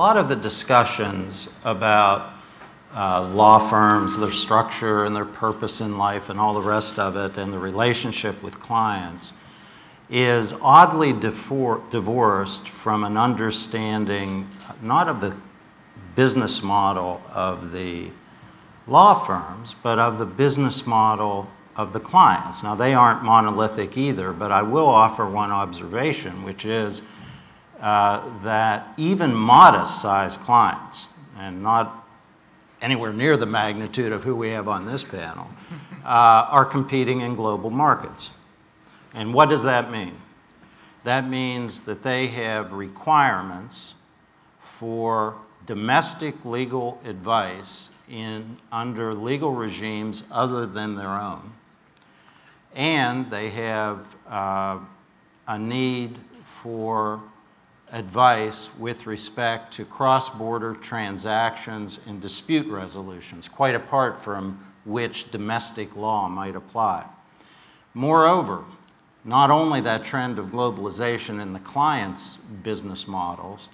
lot of the discussions about law firms, their structure and their purpose in life and all the rest of it, and the relationship with clients, is oddly divorced from an understanding not of the business model of the law firms, but of the business model of the clients. Now, they aren't monolithic either, but I will offer one observation, which is that even modest-sized clients, and not anywhere near the magnitude of who we have on this panel, are competing in global markets. And what does that mean? That means that they have requirements for domestic legal advice under legal regimes other than their own. And they have a need for advice with respect to cross-border transactions and dispute resolutions, quite apart from which domestic law might apply. Moreover, not only that trend of globalization in the client's business models,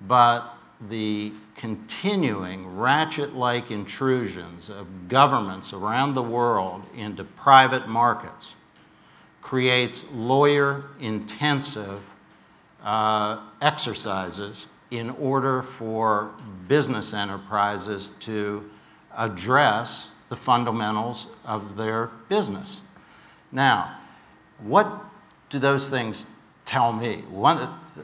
but the continuing ratchet-like intrusions of governments around the world into private markets creates lawyer-intensive exercises in order for business enterprises to address the fundamentals of their business. Now, what do those things tell me?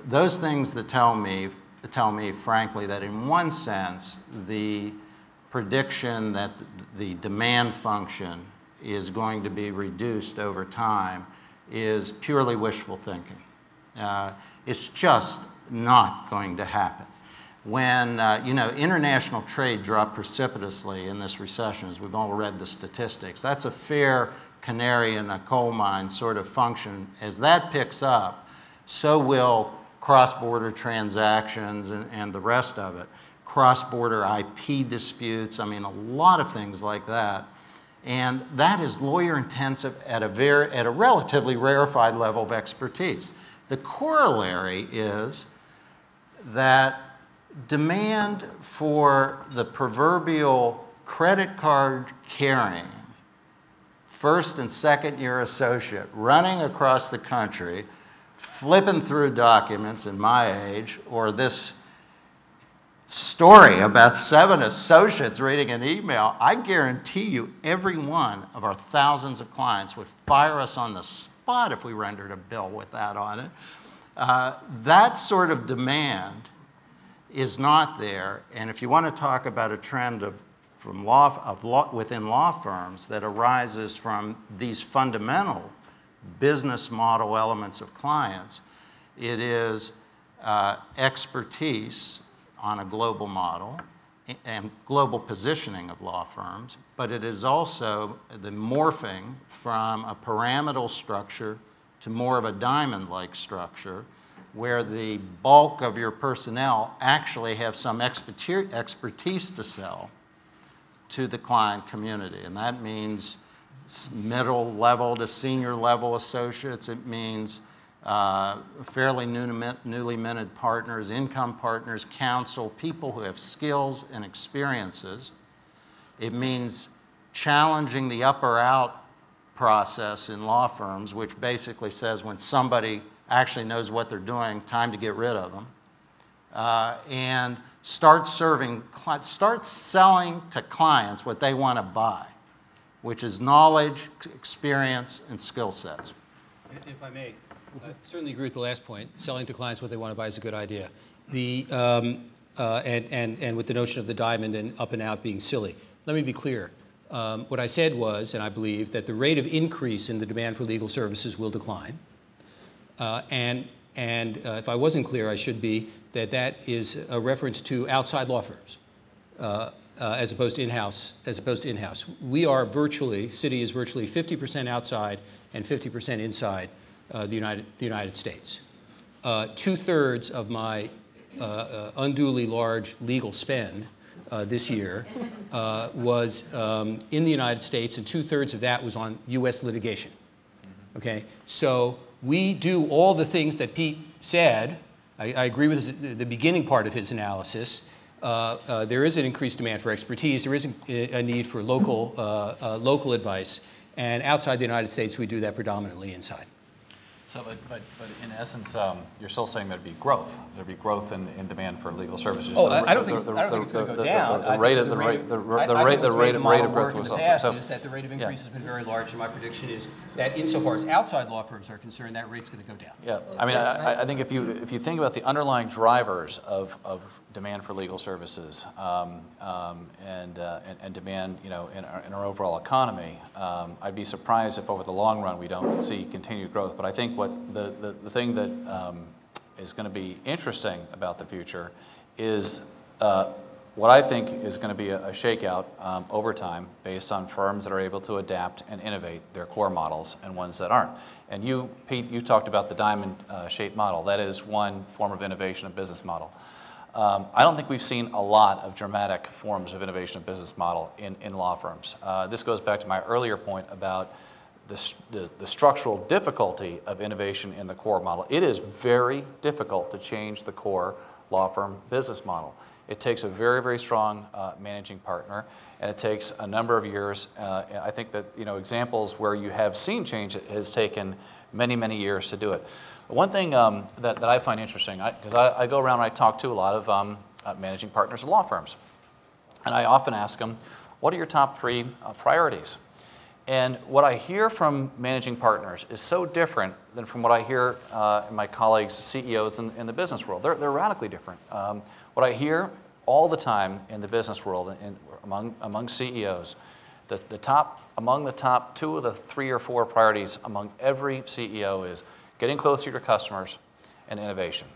Those things that tell me, frankly, that in one sense, the prediction that the demand function is going to be reduced over time is purely wishful thinking. It's just not going to happen. When international trade dropped precipitously in this recession, as we've all read the statistics, that's a fair canary in a coal mine sort of function. As that picks up, so will cross-border transactions and the rest of it. Cross-border IP disputes, I mean, a lot of things like that. And that is lawyer-intensive at a relatively rarefied level of expertise. The corollary is that demand for the proverbial credit card carrying first and second year associate running across the country, flipping through documents in my age, or this story about 7 associates reading an email, I guarantee you every one of our thousands of clients would fire us on the spot if we rendered a bill with that on it. That sort of demand is not there. And if you want to talk about a trend within law firms that arises from these fundamental business model elements of clients, it is expertise on a global model and global positioning of law firms, but it is also the morphing from a pyramidal structure to more of a diamond-like structure where the bulk of your personnel actually have some expertise to sell to the client community. And that means middle level to senior level associates. It means fairly newly minted partners, income partners, counsel, people who have skills and experiences. It means challenging the up or out process in law firms, which basically says when somebody actually knows what they're doing, time to get rid of them. And start selling to clients what they want to buy, which is knowledge, experience, and skill sets. If I may, I certainly agree with the last point. Selling to clients what they want to buy is a good idea. And with the notion of the diamond and up and out being silly. Let me be clear. What I said was, and I believe, that the rate of increase in the demand for legal services will decline. If I wasn't clear, I should be, that is a reference to outside law firms as opposed to in-house. We are virtually, Citi is virtually 50% outside and 50% inside the United States. 2/3 of my unduly large legal spend this year was in the United States, and 2/3 of that was on U.S. litigation. Okay, so we do all the things that Pete said. I agree with the beginning part of his analysis. There is an increased demand for expertise. There is a need for local advice. And outside the United States, we do that predominantly inside. So, but in essence, you're still saying there'd be growth. There'd be growth in demand for legal services. Oh, I don't think it's going to go down. The rate of growth was also. Is that the rate of increase has been very large, and my prediction is that insofar as outside law firms are concerned, that rate's going to go down. Yeah, I mean, I think if you think about the underlying drivers of demand for legal services and demand, in our overall economy, I'd be surprised if over the long run we don't see continued growth. But I think what the thing that is going to be interesting about the future is what I think is going to be a shakeout over time based on firms that are able to adapt and innovate their core models and ones that aren't. And you, Pete, you talked about the diamond-shaped model. That is one form of innovation of business model. I don't think we've seen a lot of dramatic forms of innovation of business model in law firms. This goes back to my earlier point about the structural difficulty of innovation in the core model. It is very difficult to change the core law firm business model. It takes a very, very strong managing partner, and it takes a number of years. I think that examples where you have seen change, it has taken many, many years to do it. One thing that I find interesting, because I go around and I talk to a lot of managing partners of law firms, and I often ask them, what are your top 3 priorities? And what I hear from managing partners is so different than from what I hear in my colleagues, CEOs in the business world. They're radically different. What I hear all the time in the business world and among CEOs, among the top 2 of the 3 or 4 priorities among every CEO is getting closer to your customers and innovation.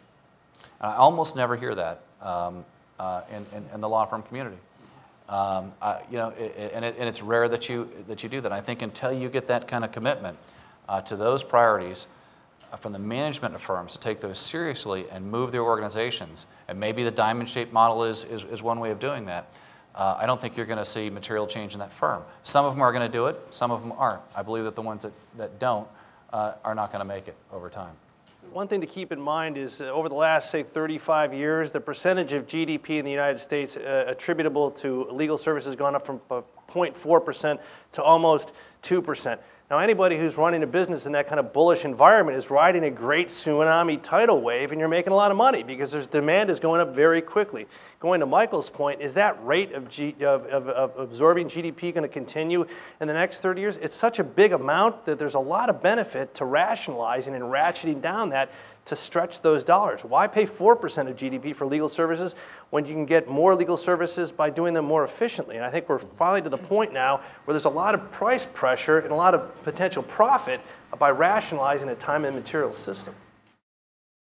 And I almost never hear that in the law firm community. And it's rare that you do that. I think until you get that kind of commitment to those priorities from the management of firms to take those seriously and move their organizations, and maybe the diamond-shaped model is one way of doing that, I don't think you're going to see material change in that firm. Some of them are going to do it, some of them aren't. I believe that the ones that don't are not going to make it over time. One thing to keep in mind is over the last, say, 35 years, the percentage of GDP in the United States attributable to legal services has gone up from 0.4% to almost 2%. Now, anybody who's running a business in that kind of bullish environment is riding a great tsunami tidal wave, and you're making a lot of money because demand is going up very quickly. Going to Michael's point, is that rate of absorbing GDP going to continue in the next 30 years? It's such a big amount that there's a lot of benefit to rationalizing and ratcheting down that to stretch those dollars. Why pay 4% of GDP for legal services when you can get more legal services by doing them more efficiently? And I think we're finally to the point now where there's a lot of price pressure and a lot of potential profit by rationalizing a time and material system.